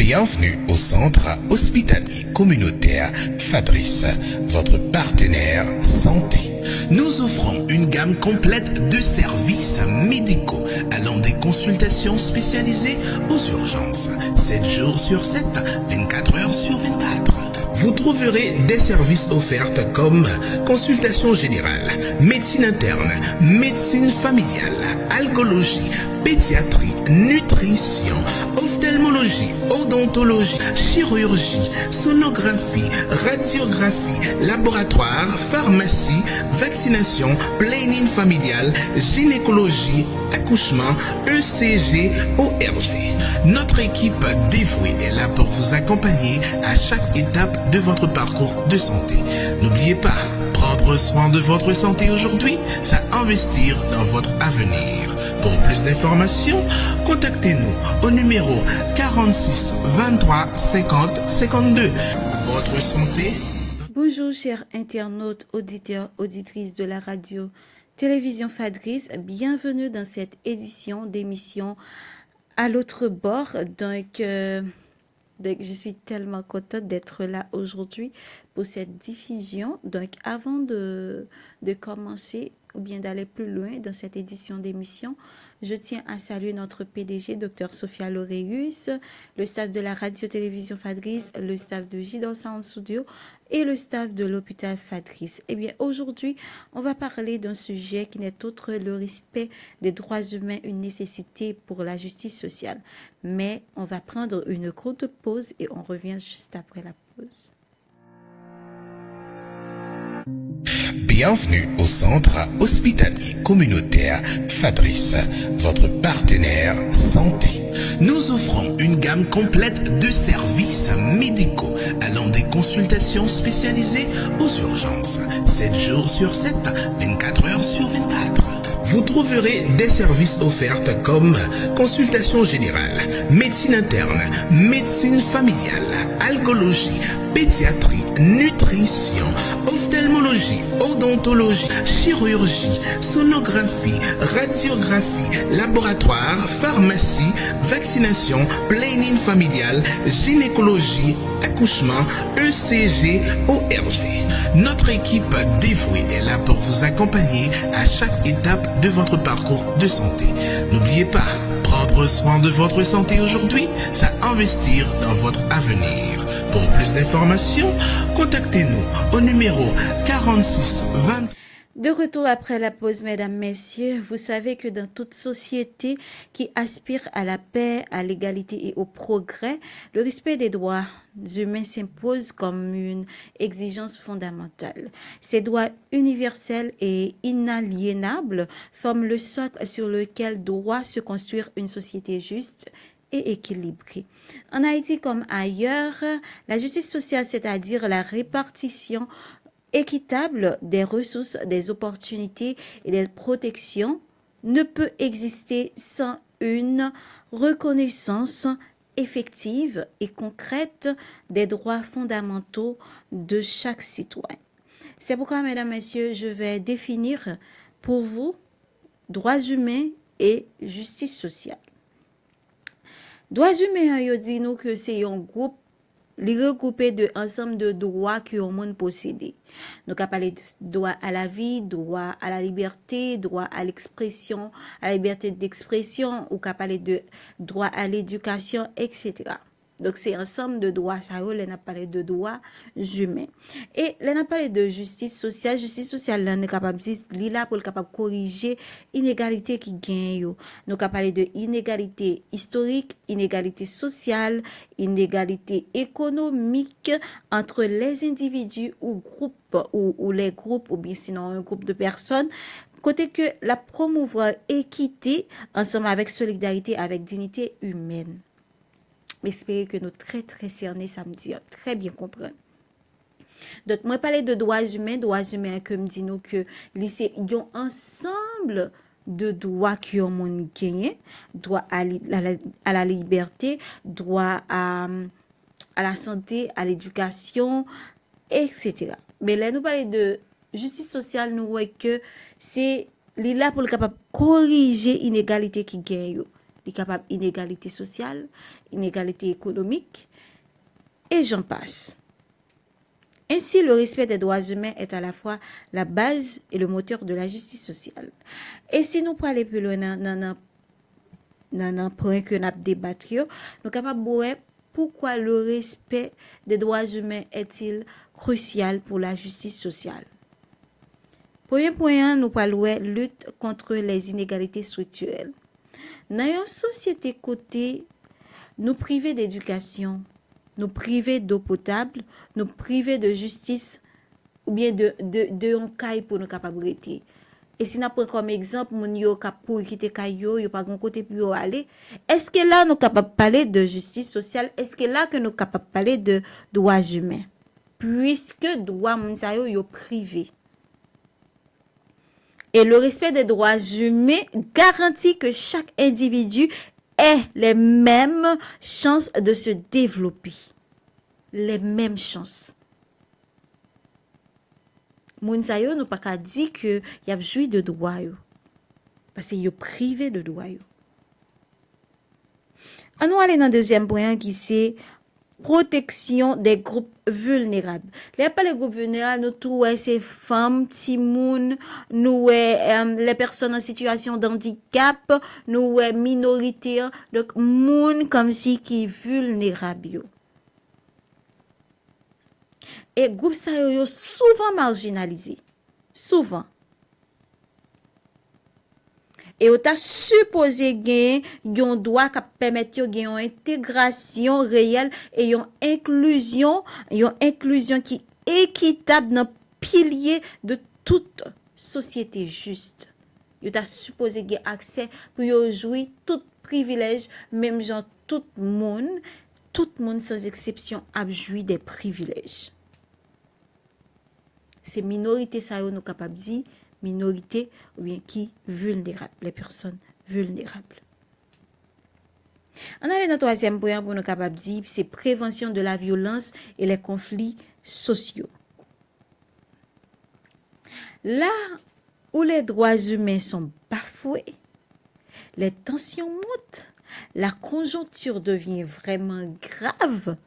Bienvenue au centre hospitalier communautaire Fadris, votre partenaire santé. Nous offrons une gamme complète de services médicaux allant des consultations spécialisées aux urgences, 7 jours sur 7, 24 heures sur 24. Vous trouverez des services offerts comme consultation générale, médecine interne, médecine familiale, algologie, pédiatrie, nutrition, ophtalmologie, odontologie, chirurgie, sonographie, radiographie, laboratoire, pharmacie, vaccination, planning familial, gynécologie, accouchement, ECG, ORG. Notre équipe dévouée est là pour vous accompagner à chaque étape de votre parcours de santé. N'oubliez pas, prendre soin de votre santé aujourd'hui, c'est investir dans votre avenir. Pour plus d'informations, contactez-nous au numéro 46 23 50 52. Votre santé. Bonjour chers internautes, auditeurs, auditrices de la radio télévision Fadris, bienvenue dans cette édition d'émission à l'autre bord. Donc, je suis tellement contente d'être là aujourd'hui pour cette diffusion. Donc, avant de commencer ou bien d'aller plus loin dans cette édition d'émission, je tiens à saluer notre PDG, Dr Sophia Loreus, le staff de la radio-télévision Fadris, le staff de Gidor Sound Studio et le staff de l'hôpital Fadris. Eh bien, aujourd'hui, on va parler d'un sujet qui n'est autre le respect des droits humains, une nécessité pour la justice sociale. Mais on va prendre une courte pause et on revient juste après la pause. Bienvenue au centre hospitalier communautaire Fadris, votre partenaire santé. Nous offrons une gamme complète de services médicaux allant des consultations spécialisées aux urgences, 7 jours sur 7, 24 heures sur 24. Vous trouverez des services offerts comme consultation générale, médecine interne, médecine familiale, algologie, pédiatrie, nutrition, ophtalmologie, odontologie, chirurgie, sonographie, radiographie, laboratoire, pharmacie, vaccination, planning familial, gynécologie, accouchement, ECG, ORG. Notre équipe dévouée est là pour vous accompagner à chaque étape de votre parcours de santé. N'oubliez pas, prendre soin de votre santé aujourd'hui, c'est investir dans votre avenir. Pour plus d'informations, contactez-nous au numéro 46 20. De retour après la pause, mesdames, messieurs, vous savez que dans toute société qui aspire à la paix, à l'égalité et au progrès, le respect des droits humains s'impose comme une exigence fondamentale. Ces droits universels et inaliénables forment le socle sur lequel doit se construire une société juste et équilibrée. En Haïti comme ailleurs, la justice sociale, c'est-à-dire la répartition équitable des ressources, des opportunités et des protections, ne peut exister sans une reconnaissance effective et concrète des droits fondamentaux de chaque citoyen. C'est pourquoi, mesdames, messieurs, je vais définir pour vous droits humains et justice sociale. Droits humains, yo dit nous que c'est un groupe regroupé de ensemble de droits que le monde possède. Donc, on parle de droit à la vie, droit à la liberté, droit à l'expression, à la liberté d'expression, ou on parle de droit à l'éducation, etc. Donc, c'est ensemble de droits, ça on a parlé de droits humains. Et on a parlé de justice sociale, on est capable de dire, là pour capable corriger inégalité qui gagne. Nous avons parlé de inégalité historique, inégalité sociale, inégalité économique entre les individus ou groupes ou les groupes ou bien sinon un groupe de personnes. Côté que la promouvoir équité ensemble avec solidarité, avec dignité humaine. J'espère que nous très cernés samedi, très bien comprendre. Donc, moi, parler de droits humains que me dit nous que lycée, ils ont ensemble de droits qui ont mon gagné, droit à la liberté, droit à la santé, à l'éducation, etc. Mais là, nous parlons de justice sociale, nous voyons que c'est là pour le capable corriger l'inégalité qui gagne. il est capable d'inégalité sociale, inégalité économique, et j'en passe. Ainsi, le respect des droits humains est à la fois la base et le moteur de la justice sociale. Et si nous parlons plus loin dans un point que nous avons débattu, nous sommes capables de voir pourquoi le respect des droits humains est-il crucial pour la justice sociale. Premier point, nous parlons de lutte contre les inégalités structurelles. Dans une société côté, nous priver d'éducation, nous priver d'eau potable, nous priver de justice ou bien de un caille pour nous capabilités. Et si nous prenons comme exemple, mon yo cap pour quitter caillou, yo pas grand côté pour aller. Est-ce que là nous capable de parler de justice sociale? Est-ce que là que nous capable de parler de droits humains? Puisque droits moun sa yo privé. Et le respect des droits humains garantit que chaque individu ait les mêmes chances de se développer. Les mêmes chances. Moun sa yo nou pa ka di que y a joui de droit yo. Parce que yo privé de droit yo. On nous aller dans deuxième point qui c'est protection des groupes vulnérables. Les pas les groupes vulnérables, nous tout ces femmes, timoun, nous les personnes en situation de handicap, nous minorités, donc moun comme si qui vulnérable yo. Et groupe ça yo souvent marginalisé. Souvent. Et on t'a supposé gagner yon droit qui permettre yon une intégration réelle et yon inclusion qui équitable dans pilier de toute société juste. Yon t'a supposé gagner accès pour yon jouir tout privilège, même genre tout monde sans exception a joui des privilèges. C'est minorité ça yo nous capable dire minorité ou bien qui vulnérables, les personnes vulnérables. On a le troisième point pour nous capable dire c'est prévention de la violence et les conflits sociaux. Là où les droits humains sont bafoués, les tensions montent, la conjoncture devient vraiment grave.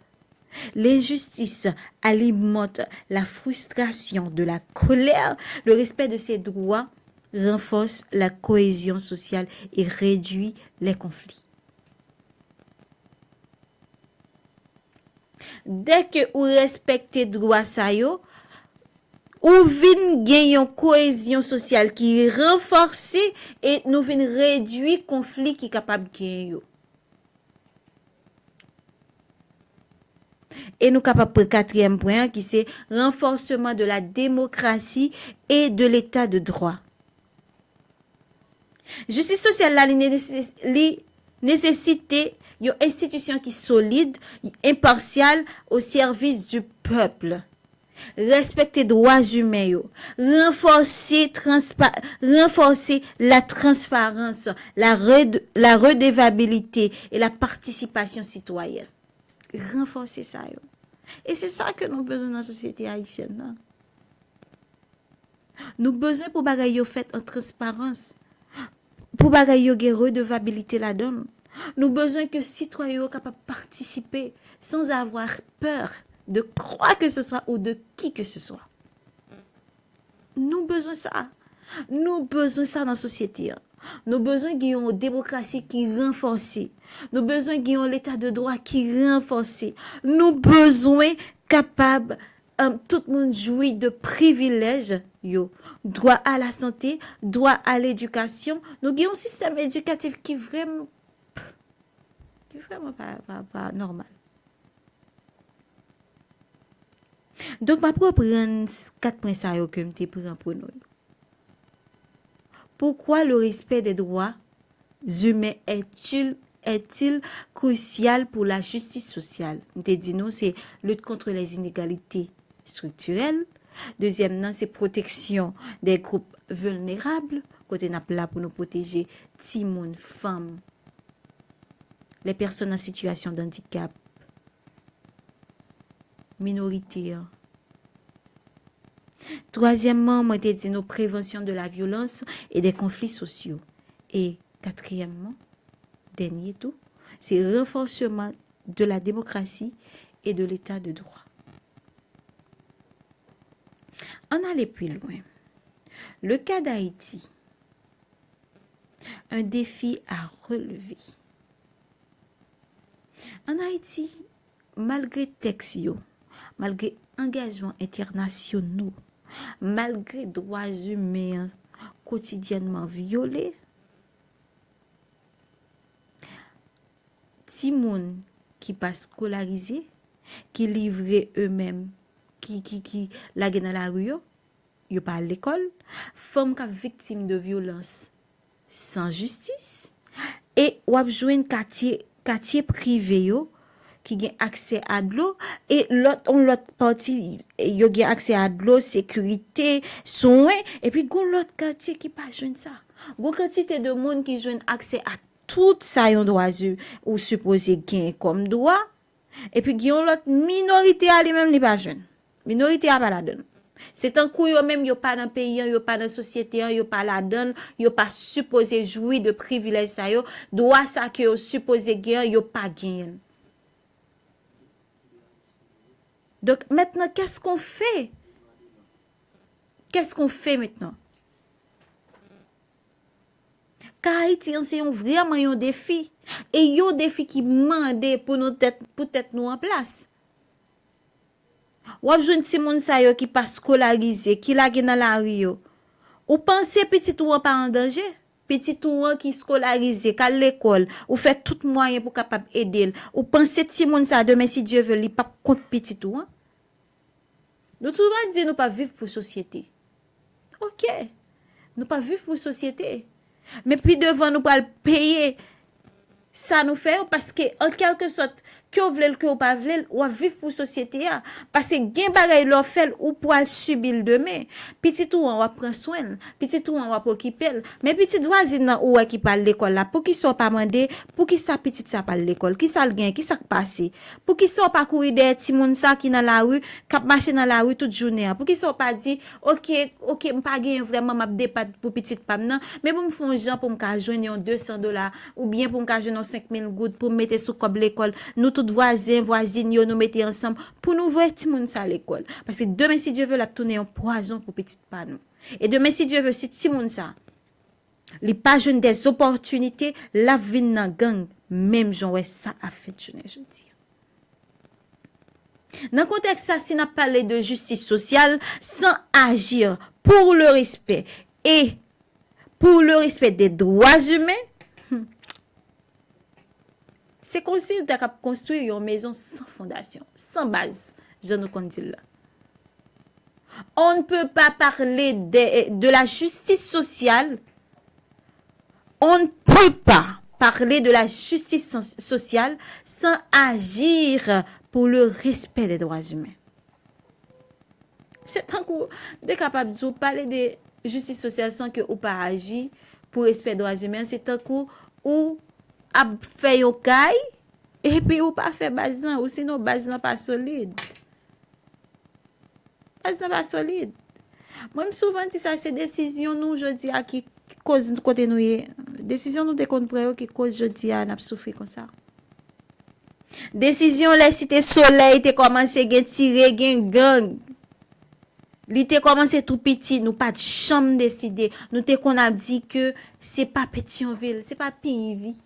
L'injustice alimente la frustration de la colère. Le respect de ces droits renforce la cohésion sociale et réduit les conflits. Dès que vous respectez droits ça yo, ou vin gagner une cohésion sociale qui est renforcée et nous vin réduire conflit qui est capable de gagner. Et nous capable pour quatrième point qui c'est renforcement de la démocratie et de l'état de droit. Justice sociale là nécessité une institution qui solide, impartiale au service du peuple. Respecter droits humains yo, renforcer la transparence, la redevabilité et la participation citoyenne. Renforcer ça yo. Et c'est ça que nous besoin dans la société haïtienne. Non? Nous besoin pour bagay yo fait en transparence. Pour bagay yo gen redevabilité la donne. Nous besoin que citoyens yo capable participer sans avoir peur de quoi que ce soit ou de qui que ce soit. Nous besoin ça. Nous besoin ça dans la société. Nous besoin d'une démocratie qui renforcée. Nous besoin d'un l'état de droit qui renforcé. Nous besoin capable tout le monde jouit de privilèges yo. Droit à la santé, droit à l'éducation. Nous avons un système éducatif qui vraiment pas normal. Donc ma propre 4 points ça yo que m'te prend pour nous. Pourquoi le respect des droits humains est-il crucial pour la justice sociale? M'te dit non, c'est lutte contre les inégalités structurelles. Deuxièmement, c'est protection des groupes vulnérables. Côté n'a là pour nous protéger timoun, femmes, les personnes en situation de handicap, minorités. Troisièmement, moi t'ai dit nos prévention de la violence et des conflits sociaux. Et quatrièmement, dernier tout, c'est renforcement de la démocratie et de l'état de droit. On allait plus loin. Le cas d'Haïti, un défi à relever. En Haïti, malgré texte, malgré engagements internationaux, malgré droits humains quotidiennement violés, ti moun qui pas scolarisé, qui livré eux-mêmes, qui la dans la rue, yo pas à l'école, femmes qui victimes de violence sans justice, et ou ap joine quartier privé yo qui gen accès à de l'eau, et l'autre partie yo gen accès à de l'eau, sécurité, soins, et puis gon l'autre quartier qui pas joine ça. Gon quantité de monde qui joine accès à tout ça yon droit ou supposé gain comme droit, et puis yon l'autre minorité à lui-même li pas joine. Minorité a pas la donne. C'est un coup yo même yo pas dans pays, yo pas dans société, yo pas la donne, yo pas supposé jouir de privilèges ça yo, droit ça que yo supposé gagner, yo pas gagner. Donc maintenant qu'est-ce qu'on fait? Qu'est-ce qu'on fait maintenant? Car Haïti c'est vraiment un défi, et un défi qui mande pour nous tête nous en place. Ou ap joun ti moun sa yo qui pas scolarisé, qui la gen dans la rue yo. Ou pensez petit ou pas en danger? Petit ou qui scolarisé, qu'à l'école, ou fait tout moyen pour capable aider. Ou pensez ti moun sa demain si Dieu veut, li pas contre petit ou. Nous souvent dit nous pas vivre pour société. OK. Nous pas vivre pour société. Mais puis devant nous pas le payer. Ça nous fait parce que en quelque sorte que vous voulez que vous pas voulez ou vivre pour société parce que gen bagay leur fait ou pour subir demain petit tout on va prendre soin petit tout on va occuper mais petit voisine ou qui parle l'école là pour qui soit pas mandé pour qui ça petit ça parle l'école qui ça le gain qui ça passé pour qui soit pas courir des petits moun ça qui dans la rue cap marcher dans la rue toute journée pour qui soit pas dit OK m'pas gain vraiment m'a dépat pour petit pam nan mais pour me font gens pour me ka joindre $200 ou bien pour me ka joindre 5000 gouttes pour mettre sous comme l'école nous tous voisines yo nous mettez ensemble pour nous voir ti moun ça à l'école parce que demain si Dieu veut la tourner un poison pour petite pas nous et demain si Dieu veut si ti moun ça li pas joine des opportunités la vie nan gang même Jean ça a fait je dis dans contexte ça si n'a parlé de justice sociale sans agir pour le respect et pour le respect des droits humains. C'est comme si tu as construit une maison sans fondation, sans base. Je ne compte là. On ne peut pas parler de la justice sociale. On ne peut pas parler de la justice sociale sans agir pour le respect des droits humains. C'est un coup de capable de parler de justice sociale sans que ou pas agir pour respect des droits humains. C'est un coup où a fait yon kay et puis ou pas fait base nan ou sinon base nan pas solide. Base nan pas solide. Moi souvent dit ça c'est décision nous jodi a qui cause côté nous décision nous de compte près qui cause jodi a n'a souffrir comme ça. Décision les cité soleil te commencé gen tirer gen gang. Li te commencé tout petit, nous pas de chambre décider. Nous te qu'on a dit que c'est pas Pétionville, c'est pas Pivi.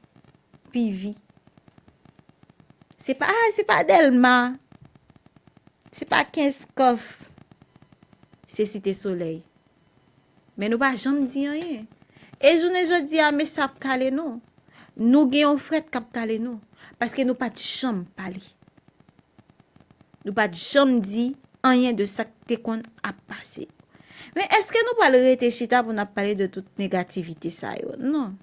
C'est pas Delma. C'est pas 15 coffres. C'est Cité Soleil. Mais nous pas jamais dit rien. Et je dis à mais ça calé nous. Nous gagnons fret cap calé nous parce que nous pas de chambre parler. Nous pas de chambre dit rien de ça que qu'on a passé. Mais est-ce que nous pas le réfléchir pour nous parler de toute négativité ça yo? Non.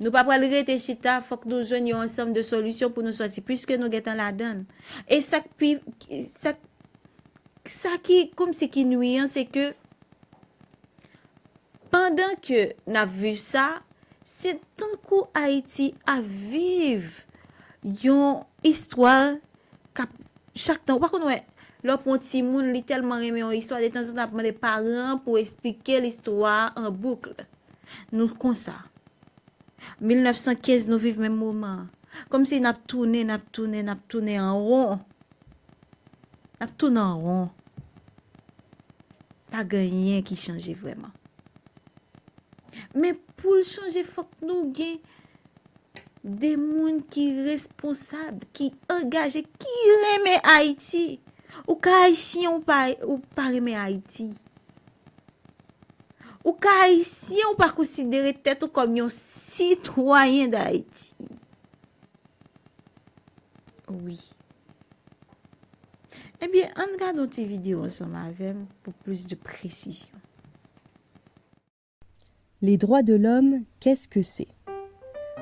Nous pas pas le réfléchir, faut que nous joignions ensemble de solutions pour nous sortir puisque nous guettons la donne. Et ça qui comme ce qui nuit c'est que pendant que n'a vu ça, c'est tant coup Haïti à vivre une histoire chaque temps. Par contre, leur petit monde li tellement aimé une histoire de temps en temps des parents pour expliquer l'histoire en boucle. Nous comme ça. 1915, nous vivons même moment. Comme si n'a tourné en rond. N'a tourné en rond. Pas rien qui change vraiment. Mais pour le changer, il faut que nous ayons des gens qui sont responsables, qui engagés, qui aiment Haïti. Ou qu'Haïtien ou pas aimer Haïti. Ou qu'Haïtien ou pas considérer tête comme un citoyen d'Haïti. Oui. Eh bien, on regarde notre vidéo ensemble avec pour plus de précision. Les droits de l'homme, qu'est-ce que c'est?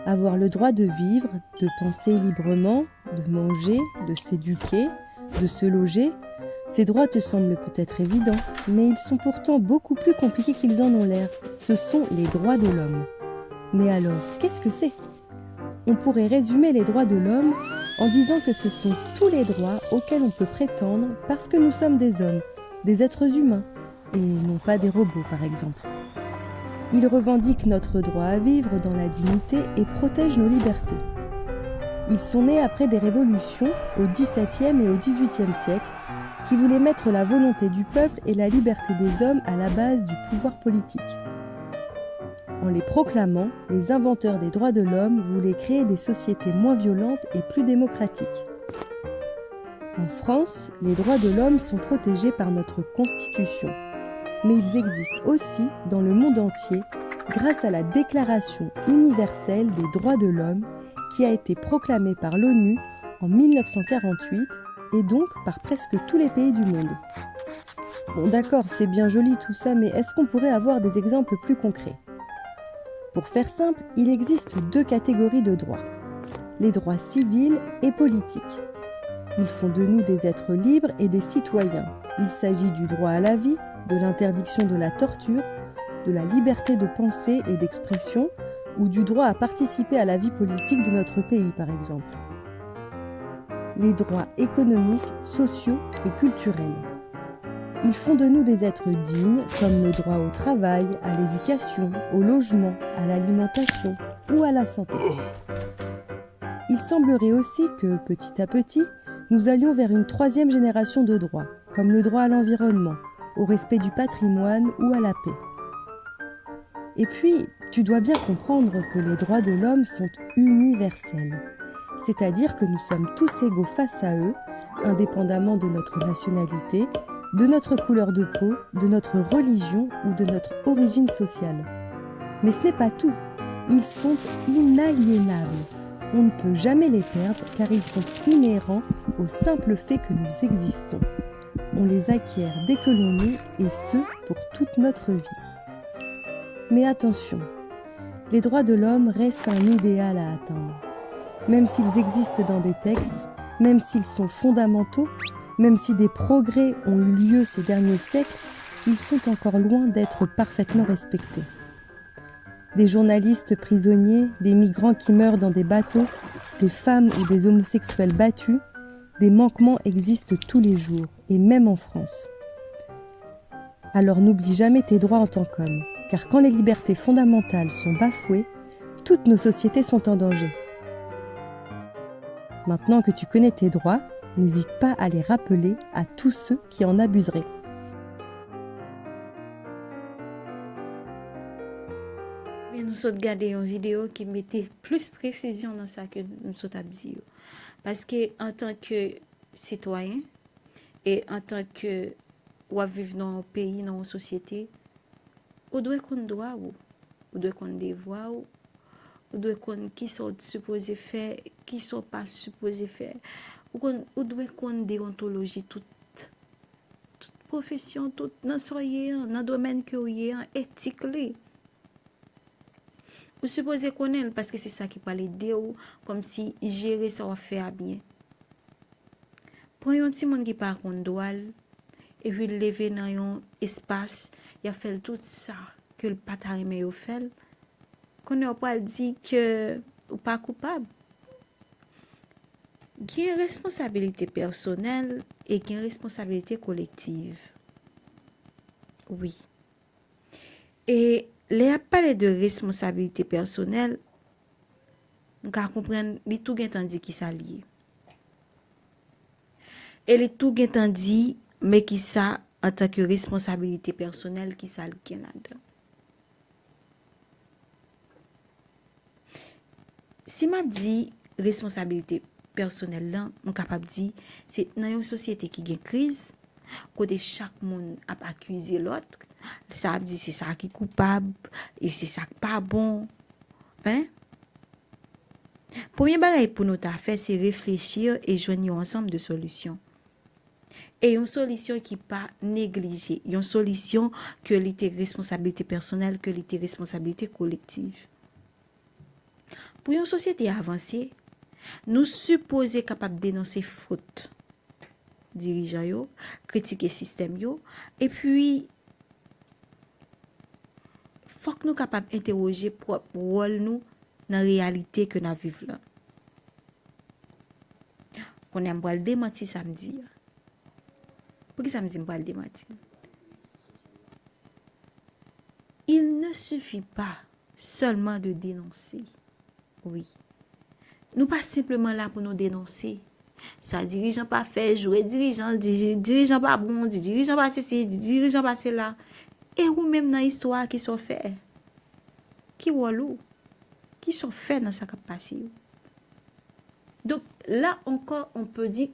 Avoir le droit de vivre, de penser librement, de manger, de s'éduquer, de se loger, ces droits te semblent peut-être évidents, mais ils sont pourtant beaucoup plus compliqués qu'ils en ont l'air. Ce sont les droits de l'homme. Mais alors, qu'est-ce que c'est? On pourrait résumer les droits de l'homme en disant que ce sont tous les droits auxquels on peut prétendre parce que nous sommes des hommes, des êtres humains, et non pas des robots par exemple. Ils revendiquent notre droit à vivre dans la dignité et protègent nos libertés. Ils sont nés après des révolutions au XVIIe et au XVIIIe siècle qui voulaient mettre la volonté du peuple et la liberté des hommes à la base du pouvoir politique. En les proclamant, les inventeurs des droits de l'homme voulaient créer des sociétés moins violentes et plus démocratiques. En France, les droits de l'homme sont protégés par notre Constitution. Mais ils existent aussi dans le monde entier grâce à la Déclaration universelle des droits de l'homme qui a été proclamée par l'ONU en 1948 et donc par presque tous les pays du monde. Bon d'accord, c'est bien joli tout ça, mais est-ce qu'on pourrait avoir des exemples plus concrets? Pour faire simple, il existe deux catégories de droits. Les droits civils et politiques. Ils font de nous des êtres libres et des citoyens. Il s'agit du droit à la vie, de l'interdiction de la torture, de la liberté de pensée et d'expression ou du droit à participer à la vie politique de notre pays par exemple. Les droits économiques, sociaux et culturels. Ils font de nous des êtres dignes comme le droit au travail, à l'éducation, au logement, à l'alimentation ou à la santé. Il semblerait aussi que petit à petit, nous allions vers une troisième génération de droits, comme le droit à l'environnement, au respect du patrimoine ou à la paix. Et puis, tu dois bien comprendre que les droits de l'homme sont universels, c'est-à-dire que nous sommes tous égaux face à eux, indépendamment de notre nationalité, de notre couleur de peau, de notre religion ou de notre origine sociale. Mais ce n'est pas tout, ils sont inaliénables. On ne peut jamais les perdre car ils sont inhérents au simple fait que nous existons. On les acquiert dès que l'on est, et ce, pour toute notre vie. Mais attention, les droits de l'homme restent un idéal à atteindre. Même s'ils existent dans des textes, même s'ils sont fondamentaux, même si des progrès ont eu lieu ces derniers siècles, ils sont encore loin d'être parfaitement respectés. Des journalistes prisonniers, des migrants qui meurent dans des bateaux, des femmes ou des homosexuels battus, des manquements existent tous les jours, et même en France. Alors n'oublie jamais tes droits en tant qu'homme, car quand les libertés fondamentales sont bafouées, toutes nos sociétés sont en danger. Maintenant que tu connais tes droits, n'hésite pas à les rappeler à tous ceux qui en abuseraient. Mais nous sommes regardé une vidéo qui mettait plus précision dans ça que nous sommes dit. Parce que en tant que citoyen et en tant que ou vivre dans un pays, dans une société, on doit qu'on doit ou doit qu'on devoir ou doit qu'on qui sont supposés faire, qui sont pas supposés faire. Ou doit qu'on déontologie toute profession, toute dans soyez dans domaine que vous êtes éthique li. Ou supposez connaître parce que c'est ça qui parle de ou comme si gérer ça va faire bien. Pour un petit monde qui par contre doit et puis lever dans un espace, il a fait tout ça que le patron mais au fait qu'on n'a pas dit que ou pas coupable. Il y a une responsabilité personnelle et il y a une responsabilité collective. Oui. Et les parler de responsabilité personnelle, nous ka comprendre li tout gen tan di qui ça lié. Et li tout gen tan di mais qui ça en tant que responsabilité personnelle qui ça gen là-dedans. Si m'a dit responsabilité personnelle là, on capable dire c'est dans une société qui gagne crise, côté chaque monde a accusé l'autre, ça dit c'est ça qui est coupable et c'est ça qui pas bon. Hein? Premier bagage pour nous ta faire c'est réfléchir et joindre ensemble de solutions. Et une solution qui pas négligée, une solution que l'était responsabilité personnelle, que l'était responsabilité collective. Pour une société avancée, nous supposons capables de dénoncer faute dirigeants yo, critiquer système yo, et puis faut que nous capables d'interroger propre rôle nous dans la réalité que nous vivons là. On aime pas le démentir samedi. Pour qui samedi pas le démentir? Il ne suffit pas seulement de dénoncer. Oui. Nous pas simplement là pour nous dénoncer. Ça dirigeant pas fait jouer dirigeant pas bon, dirigeant pas ceci, dirigeant pas cela. Et ou même dans l'histoire qui sont fait. Qui walou qui sont faits dans ça qui passé. Donc là encore on peut dire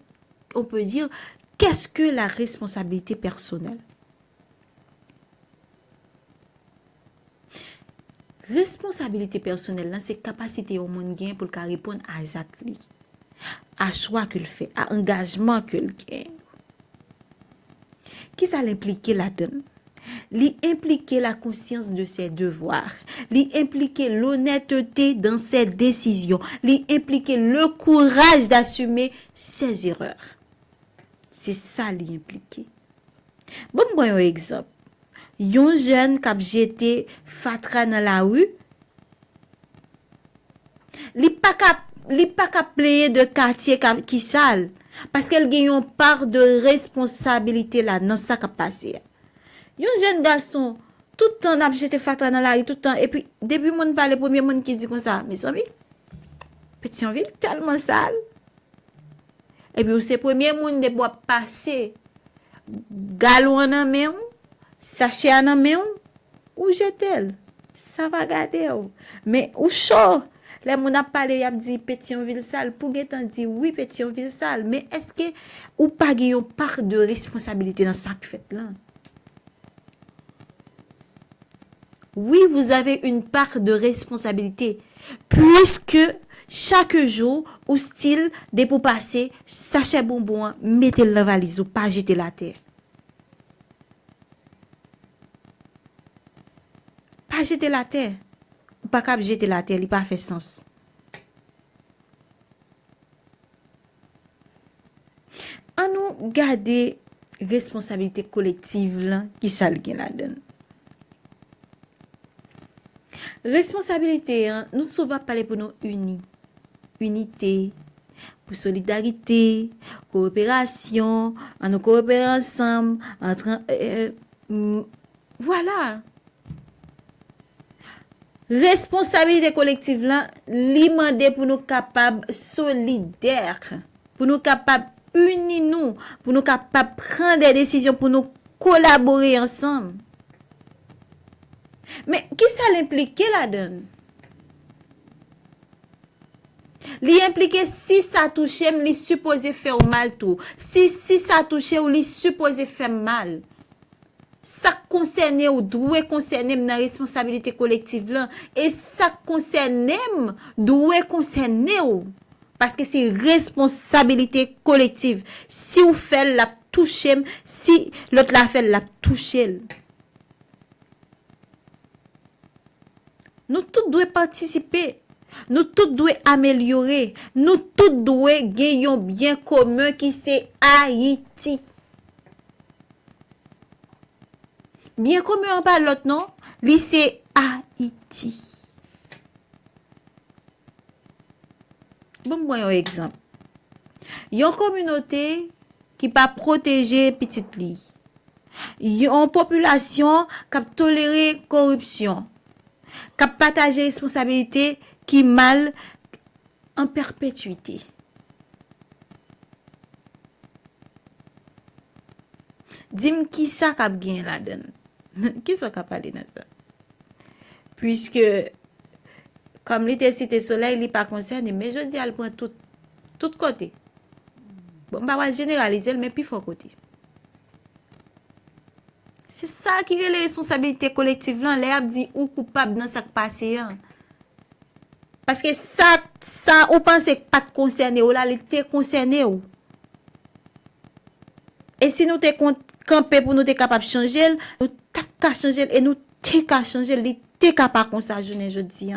qu'est-ce que la responsabilité personnelle? Responsabilité personnelle, c'est capacité au monde gain pour répondre à exact li, à choix que le fait, à engagement que le gain. Qui ça l'implique là-dedans? Li impliquer la conscience de ses devoirs, li impliquer l'honnêteté dans ses décisions, li impliquer le courage d'assumer ses erreurs. C'est ça li impliquer. Bon, un exemple. Yon jeune k'ap jete fatra dans la rue, li pa ka player de quartier qui sale parce qu'elle gagne une part de responsabilité là dans ça qui passé. Yon jeune garçon tout le temps n'a jete fatra dans la rue tout le temps et puis depuis moun parle premier monde qui dit comme ça, mes amis, Pétionville tellement sale. Et puis c'est premier monde de bois passer galon dans main sachet en main ou jetel ça va garder mais ou chaud les moun a parlé y a dit Pétionville sale pour getan dit oui Pétionville sale mais est-ce que ou pas une part de responsabilité dans ça que fait là? Oui, vous avez une part de responsabilité puisque chaque jour ou style des pour passer sachet bonbon mettez le valise ou pas jeter la terre. Pas jeter la terre. Ou pas cap jeter la terre, il pas fait sens. En nous garder responsabilité collective là qui ça le la donne. Responsabilité hein, nous souvent parler pour nous unis. Unité, pour solidarité, coopération, en nous coopérer ensemble, voilà. Responsabilité collective là, li mande pour nous capables solidaires, pour nous capables unis nous, pour nous capables prendre des décisions, pour nous collaborer ensemble. Mais qui ça l'implique là-dedans? Li implique si ça touche, li supposé faire mal tout. Si ça touche ou li supposé faire mal. Ça concerne ou doit concerner dans responsabilité collective là et ça concerne doit concerner ou parce que c'est responsabilité collective. Si vous faites la toucher, si l'autre la fait la toucher. Nous tous devons participer. Nous tous devons améliorer. Nous tous devons gagner un bien commun qui c'est Haïti. Bien commun en parle l'autre non, lycée Haïti. Bon moi un exemple. Yon communauté qui pas protéger petite li. Yon population qui toléré corruption, qui partager responsabilité qui mal en perpétuité. Dis-moi qui ça qui a bien la donne. Qui ça qui a parlé dans ça? Puisque, comme l'électricité soleil, il n'est pas concerné, mais je dis, elle prend tout côté. Bon, on va généraliser, mais plus fort côté. C'est ça qui est les responsabilités collectives là, l'herbe dit ou coupable dans ce qui passe. Parce que ça ou pensez pas de concerné ou là, il était concerné ou. Et si nous t'es campé pour nous t'es capable de changer, nous t'as changer et nous t'es capable de changer, il t'es capable comme ça journée jeudi.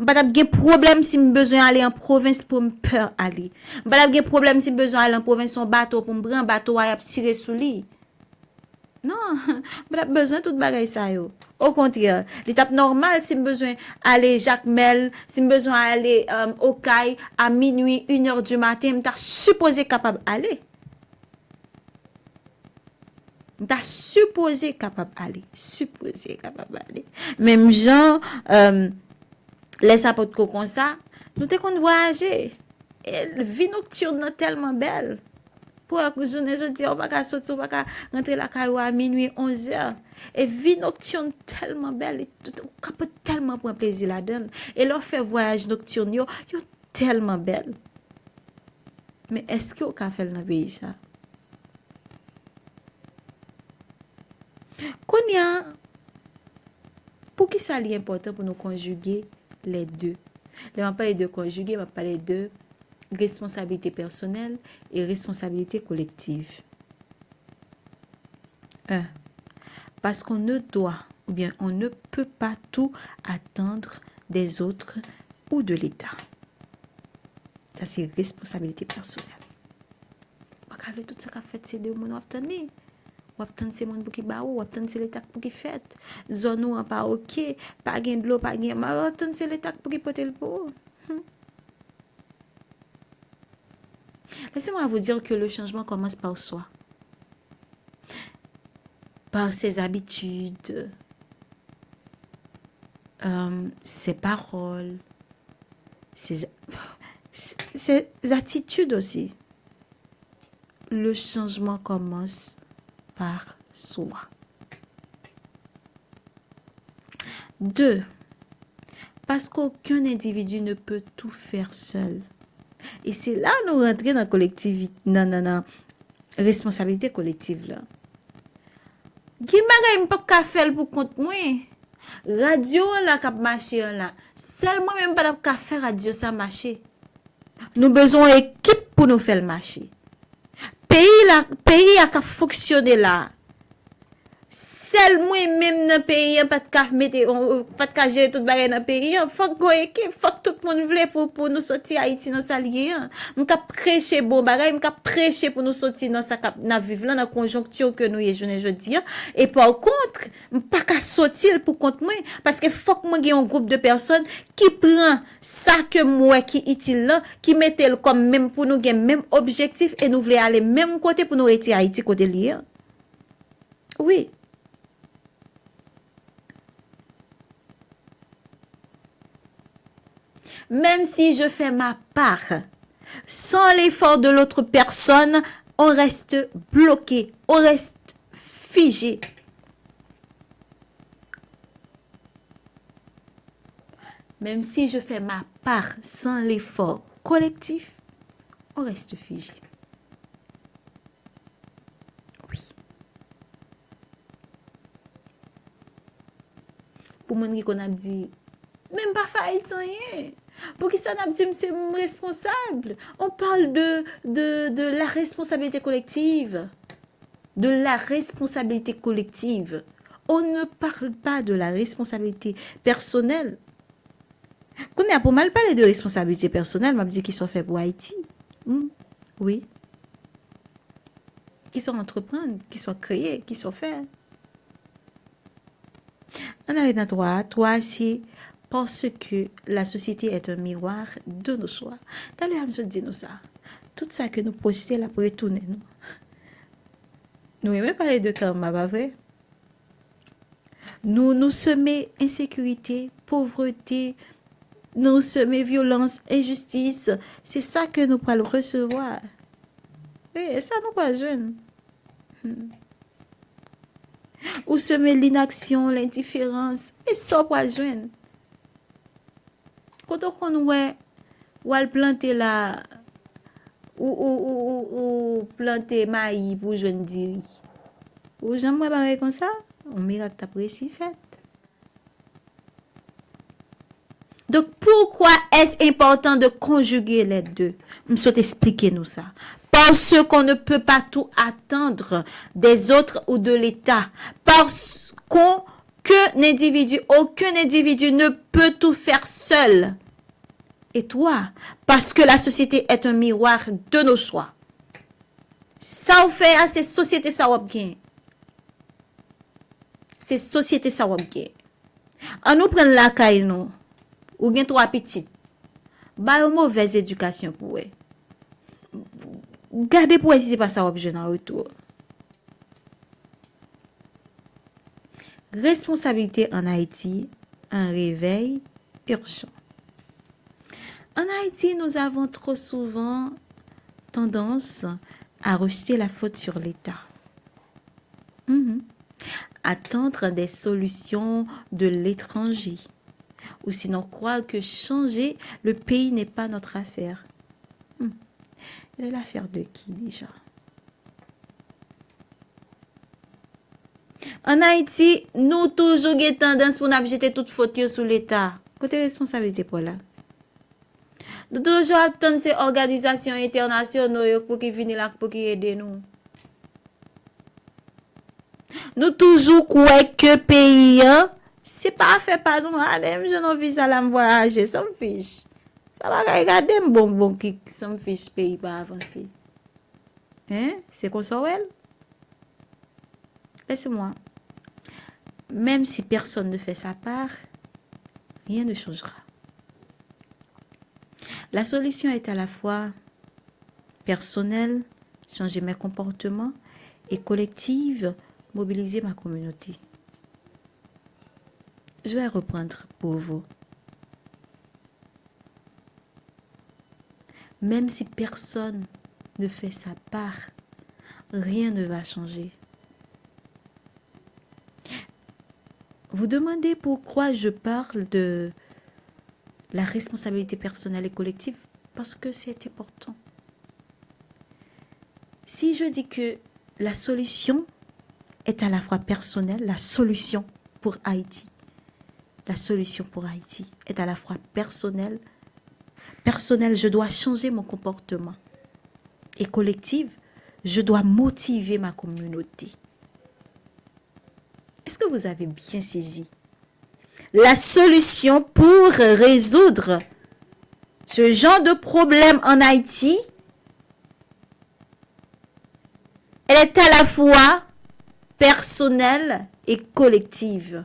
Pas de problème si me besoin aller en province pour me peur aller. Pas de problème si me besoin aller en province en bateau pour me prendre bateau à tirer sous lui. Non, pas besoin tout bagay ça yo. Au contraire, l'étape normale si me besoin aller Jacmel, si me besoin aller au Caille à minuit, 1h du matin, me t'a supposé capable aller. T'as supposé capable aller, même gens les apôtres comme ça, nous te qu'on voyager et vie nocturne tellement belle. Pour la journée je dis on va pas sortir, on va pas rentrer la caille à minuit 11h et vie nocturne tellement belle et on peut tellement prendre plaisir là-dedans et leur faire voyage nocturne yo tellement belle. Mais est-ce que on peut faire dans pays ça? Konya, pour qui ça est important pour nous conjuguer les deux? Je vais parler de conjuguer, je vais parler de responsabilité personnelle et responsabilité collective. 1. Parce qu'on ne doit ou bien on ne peut pas tout attendre des autres ou de l'État. Ça, c'est responsabilité personnelle. Pas qu'avec tout ça qu'a fait, c'est de mon obtenir. Ou obtenir c'est mon pour qui ba ou obtenir c'est l'État pour qui fait. Zone ou pas OK, pas gain de l'eau, pas gain, mais obtenir c'est l'État pour qui porter le pot. Laissez-moi vous dire que le changement commence par soi. Par ses habitudes, ses paroles, ses attitudes aussi. Le changement commence par soi. 2. Parce qu'aucun individu ne peut tout faire seul. Et c'est là nous rentrons dans collectivité, dans responsabilité collective là. Qui bagay m'pa ka faire pour compte moi. Radio là k'ap marcher là. Seulement même pas ka faire radio ça marcher. Nous besoin équipe pour nous faire marcher. Pays a ka fonctionner là. Seul moi même dans pays pas de ka mettre pas de ka gérer tout bagay dans pays, faut qu'on équipe, faut que tout le monde vle pour nous sortir Haïti dans ça lié. M'ka prêcher bon bagay, m'ka prêcher pour nous sortir dans ça na vivre là dans conjoncture que nous y journée jeudi et par contre, m'pa ka sortir pour compte moi parce que faut que moi ait un groupe de personnes qui prend ça que moi qui utile là, qui mette comme même pour nous gain même objectif et nous voulons aller même côté pour nous retirer Haïti côté lié. Oui. Même si je fais ma part, sans l'effort de l'autre personne, on reste bloqué, on reste figé. Même si je fais ma part sans l'effort collectif, on reste figé. Oui. Pour moi, qu'on a dit, même pas faillite rien. Pour qui ça n'a dit c'est responsable. On parle de la responsabilité collective. De la responsabilité collective. On ne parle pas de la responsabilité personnelle. Qu'on a pour mal parler de responsabilité personnelle, m'a dit qu'ils sont faits pour Haïti. Oui. Qui sont entreprendre, qui sont créés, qui sont faits. On a dans 3, c'est parce que la société est un miroir de nos soi. T'as le je dis nous ça. Tout ça que nous postons là pour retourner nous. Nous aimons parler de karma, pas vrai? Nous semer insécurité, pauvreté, nous semer violence, injustice, c'est ça que nous pourrons recevoir. Et ça nous pas jeune. Ou semer l'inaction, l'indifférence, et ça pas jeune. Quand on voit ou al planter la ou planter maïs pour jeune diri. Ou j'aimerais pas comme ça, on miracle t'apprécie fait. Donc, pourquoi est-ce important de conjuguer les deux? Je souhaite expliquer nous ça. Parce qu'on ne peut pas tout attendre des autres ou de l'État. Parce qu'aucun individu ne peut tout faire seul. Et toi, parce que la société est un miroir de nos choix. Ça ou fait à ces sociétés ça va bien. Ces sociétés ça va bien. On nous prend la caille nous. Ou bien trois petites. Ba une mauvaise éducation pour eux. Gardez pour eux si c'est pas ça objet en retour. Responsabilité en Haïti, un réveil urgent. En Haïti, nous avons trop souvent tendance à rejeter la faute sur l'État. Attendre des solutions de l'étranger. Ou sinon croire que changer le pays n'est pas notre affaire. Elle est l'affaire de qui déjà? En Haïti, nous toujours avons tendance pour nous jeter toute faute sur l'État. Côté responsabilité pour là. Nous toujours attendre ces organisations internationales pour qu'ils viennent là pour qu'ils aident nous. Nous toujours croyons que pays c'est pas fait par nous. Allez, je n'ai visa là me voyager, ça me fiche. Ça va regarder un bonbon qui ça me fiche pays pas avancer. Hein? C'est comme ça elle. Laissez-moi. Même si personne ne fait sa part, rien ne changera. La solution est à la fois personnelle, changer mes comportements, et collective, mobiliser ma communauté. Je vais reprendre pour vous. Même si personne ne fait sa part, rien ne va changer. Vous demandez pourquoi je parle de la responsabilité personnelle et collective? Parce que c'est important. Si je dis que la solution est à la fois personnelle, la solution pour Haïti, la solution pour Haïti est à la fois personnelle. Personnelle, je dois changer mon comportement. Et collective, je dois motiver ma communauté. Est-ce que vous avez bien saisi? La solution pour résoudre ce genre de problème en Haïti, elle est à la fois personnelle et collective.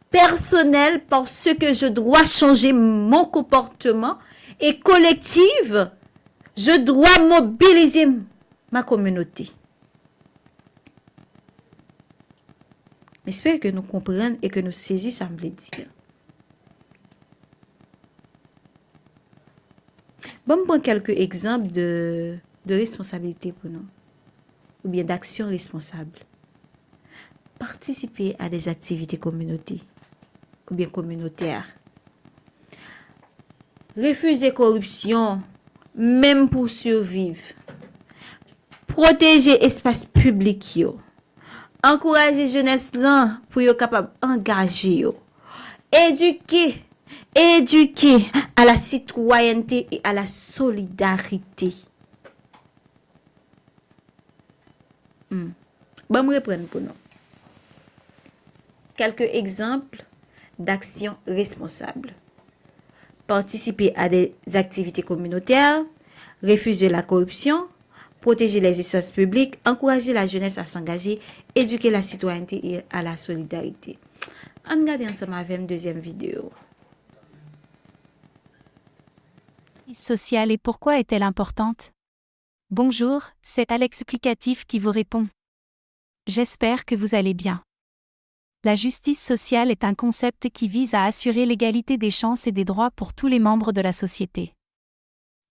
Personnelle parce que je dois changer mon comportement et collective, je dois mobiliser ma communauté. J'espère que nous comprenons et que nous saisissons ça me veut dire. Bon, je prends quelques exemples de responsabilité pour nous, ou bien d'actions responsables. Participer à des activités communautaires, ou bien communautaires. Refuser corruption, même pour survivre. Protéger espace public yo. Encourager jeunesse là pour yo capable engager yo. Éduquer à la citoyenneté et à la solidarité. Bon, me reprendre pour nous. Quelques exemples d'actions responsables. Participer à des activités communautaires, refuser la corruption, protéger les espaces publics, encourager la jeunesse à s'engager, éduquer la citoyenneté et à la solidarité. On regarde ensemble avec une deuxième vidéo. Sociale et pourquoi est-elle importante? Bonjour, c'est Alex Explicatif qui vous répond. J'espère que vous allez bien. La justice sociale est un concept qui vise à assurer l'égalité des chances et des droits pour tous les membres de la société.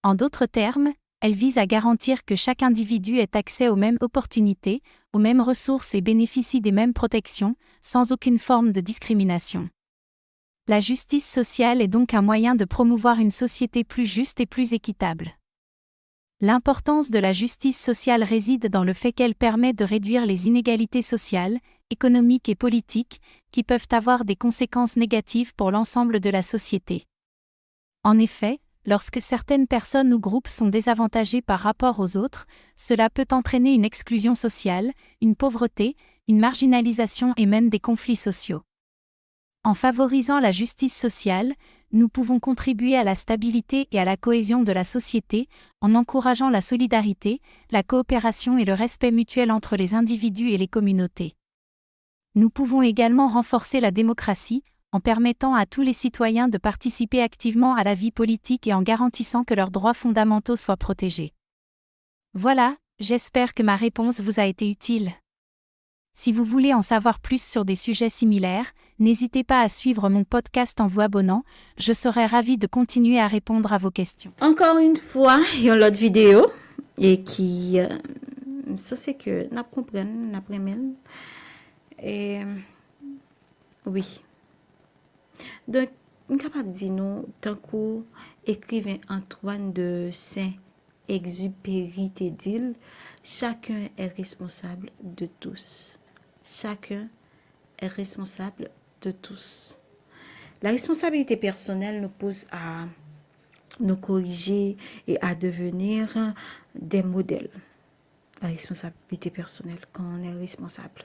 En d'autres termes, elle vise à garantir que chaque individu ait accès aux mêmes opportunités, aux mêmes ressources et bénéficie des mêmes protections, sans aucune forme de discrimination. La justice sociale est donc un moyen de promouvoir une société plus juste et plus équitable. L'importance de la justice sociale réside dans le fait qu'elle permet de réduire les inégalités sociales, économiques et politiques, qui peuvent avoir des conséquences négatives pour l'ensemble de la société. En effet, lorsque certaines personnes ou groupes sont désavantagés par rapport aux autres, cela peut entraîner une exclusion sociale, une pauvreté, une marginalisation et même des conflits sociaux. En favorisant la justice sociale, nous pouvons contribuer à la stabilité et à la cohésion de la société en encourageant la solidarité, la coopération et le respect mutuel entre les individus et les communautés. Nous pouvons également renforcer la démocratie en permettant à tous les citoyens de participer activement à la vie politique et en garantissant que leurs droits fondamentaux soient protégés. Voilà, j'espère que ma réponse vous a été utile. Si vous voulez en savoir plus sur des sujets similaires, n'hésitez pas à suivre mon podcast en vous abonnant, je serai ravie de continuer à répondre à vos questions. Encore une fois, il y a l'autre vidéo et qui ça c'est que n'a comprendre n'a remel et oui. Donc on capable dire nous tant que écrivain Antoine de Saint-Exupéry te dit, chacun est responsable de tous. Chacun est responsable de tous. La responsabilité personnelle nous pousse à nous corriger et à devenir des modèles. La responsabilité personnelle, quand on est responsable.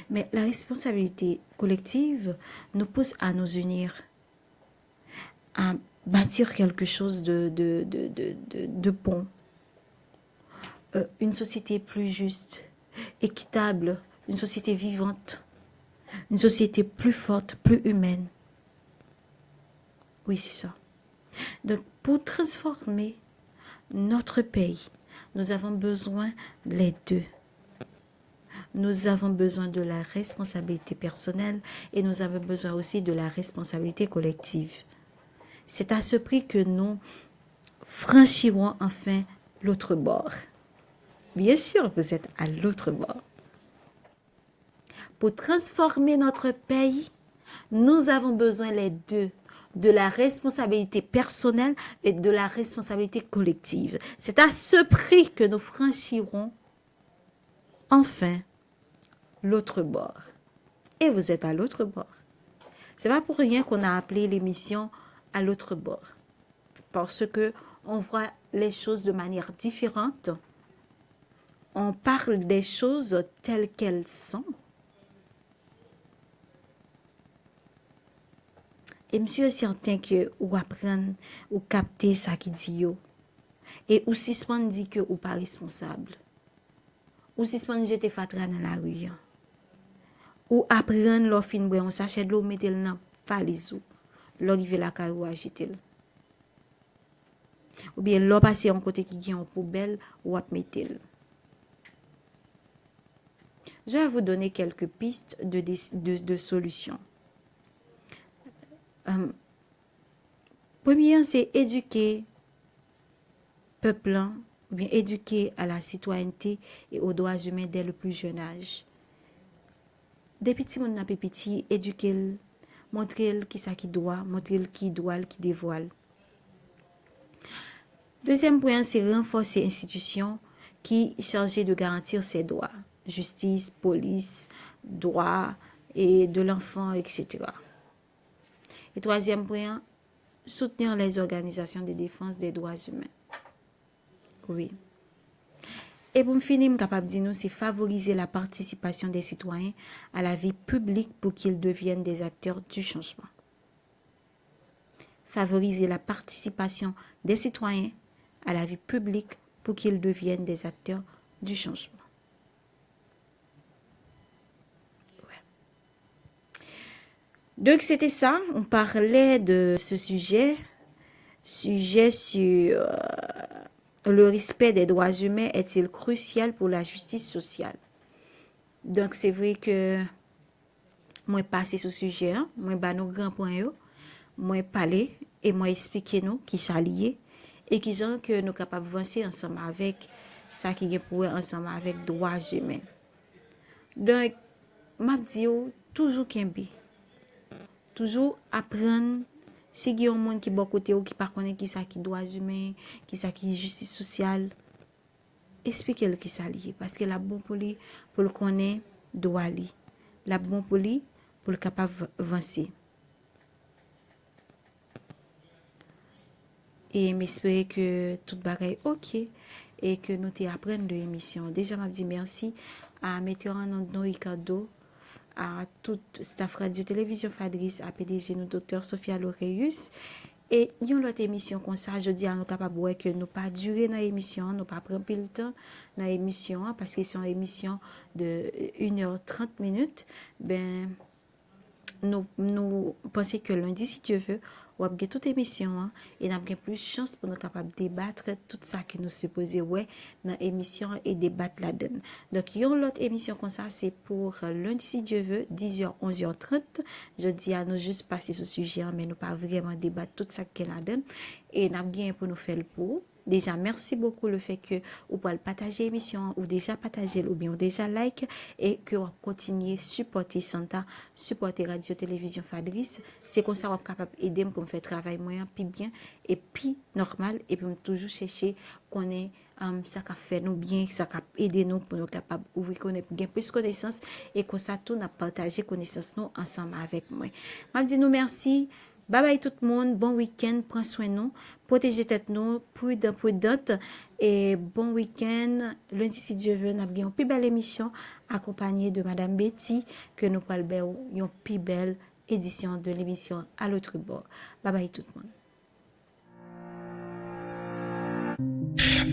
Mais la responsabilité collective nous pousse à nous unir, à bâtir quelque chose de bon. Une société plus juste, équitable, une société vivante, une société plus forte, plus humaine. Oui, c'est ça. Donc, pour transformer notre pays, nous avons besoin les deux. Nous avons besoin de la responsabilité personnelle et nous avons besoin aussi de la responsabilité collective. C'est à ce prix que nous franchirons enfin l'autre bord. Bien sûr, vous êtes à l'autre bord. Pour transformer notre pays, nous avons besoin les deux, de la responsabilité personnelle et de la responsabilité collective. C'est à ce prix que nous franchirons enfin l'autre bord. Et vous êtes à l'autre bord. C'est pas pour rien qu'on a appelé l'émission à l'autre bord. Parce que on voit les choses de manière différente. On parle des choses telles qu'elles sont. Et monsieur est certain que ou apprendre ou capter ça qui dit yo. Et ou si on dit que ou pas responsable. Ou si on jete fatra dans la rue. Ou apprendre l'offre fin on sachet de l'eau mettre dans valise ou l'arriver la caillou agiter. Ou bien l'eau passer en côté qui gagne en poubelle ou à mettre. Je vais vous donner quelques pistes de solutions. Premier, c'est éduquer peuple, ou bien éduquer à la citoyenneté et aux droits humains dès le plus jeune âge. Des petits monde n'a petit, éduquer, montrer qui ça qui doit, montrer qui doit, qui dévoile. Deuxième point, c'est renforcer l'institution qui est chargée de garantir ses droits. Justice, police, droits et de l'enfant, etc. Et troisième point, soutenir les organisations de défense des droits humains. Oui. Et pour finir, je suis capable de dire, c'est favoriser la participation des citoyens à la vie publique pour qu'ils deviennent des acteurs du changement. Favoriser la participation des citoyens à la vie publique pour qu'ils deviennent des acteurs du changement. Donc c'était ça, on parlait de ce sujet sur le respect des droits humains est-il crucial pour la justice sociale. Donc c'est vrai que moi passer ce sujet, hein, moi ba nos grands points yo, moi parler et moi expliquer nous qui ça lié et qui sont que nous capables avancer ensemble avec ça qui est pour ensemble avec droits humains. Donc m'a dit toujours kembe. Toujours apprendre si il y a un monde qui bon côté ou qui pas connaît qui ça qui droits humains, qui ça qui justice sociale, expliquer le qui ça lié parce que la bon pour lui pour le connaître droit li. La bon pour lui pour le capable avancer. Et m'espérer que tout bagaille OK et que nous t'y apprendre de l'émission. Déjà m'a dit merci à metteur en nom Ricardo, à tout staff radio télévision Fadris, à PDG nous docteur Sophia Loreus et une autre émission comme ça je dis à nous capable ouais que nous pas durer dans l'émission, nous pas prendre le temps dans l'émission parce que c'est une émission de 1h30 ben nous pensons que lundi si Dieu veut on va toute émission et n'a bien plus chance pour nous capable débattre tout ça que nous supposé ouais dans émission et débattre là-dedans. Donc une autre émission comme ça c'est pour lundi si Dieu veut 10h 11h30. Je dis à nous juste passer ce sujet mais nous pas vraiment débattre tout ça que là-dedans et n'a bien pour nous faire le pour. Déjà, merci beaucoup le fait que vous pouvez partager l'émission ou déjà partager ou bien déjà like et que vous continuez supporter Santa, supporter Radio Télévision Fadris. C'est comme ça qu'on est capable d'aider pour me faire travail moyen plus bien et puis normal et puis toujours chercher qu'on est ça qu'a fait nous bien, ça qu'a aidé nous pour nous capable ouvrir connaître bien plus connaissance et comme ça tout n'a partagé connaissance nous ensemble avec moi. M'a dit nous merci. Bye bye tout le monde, bon week-end, prends soin de nous, protégez tête nous, prudente et bon week-end. Lundi si Dieu veut, nous avons une plus belle émission accompagnée de Madame Betty que nous parlons une plus belle édition de l'émission à l'autre bord. Bye bye tout le monde.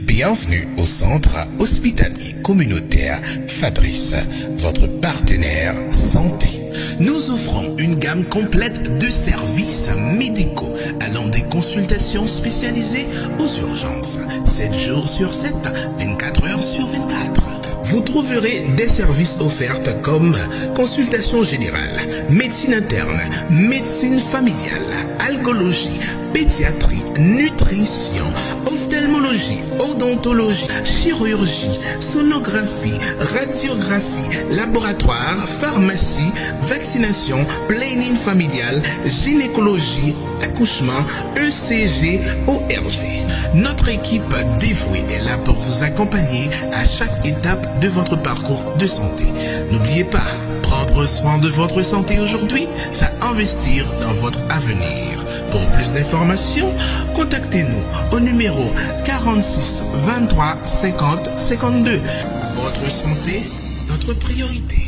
Bienvenue au centre hospitalier communautaire Fadris, votre partenaire santé. Nous offrons une gamme complète de services médicaux allant des consultations spécialisées aux urgences, 7 jours sur 7, 24 heures sur 24. Vous trouverez des services offerts comme consultation générale, médecine interne, médecine familiale, algologie, pédiatrie, nutrition, ophtalmologie, odontologie, chirurgie, sonographie, radiographie, laboratoire, pharmacie, vaccination, planning familial, gynécologie, accouchement, ECG, ORG. Notre équipe dévouée est là pour vous accompagner à chaque étape de votre parcours de santé. N'oubliez pas, prendre soin de votre santé aujourd'hui, c'est investir dans votre avenir. Pour plus d'informations, contactez-nous au numéro 46 23 50 52. Votre santé, notre priorité.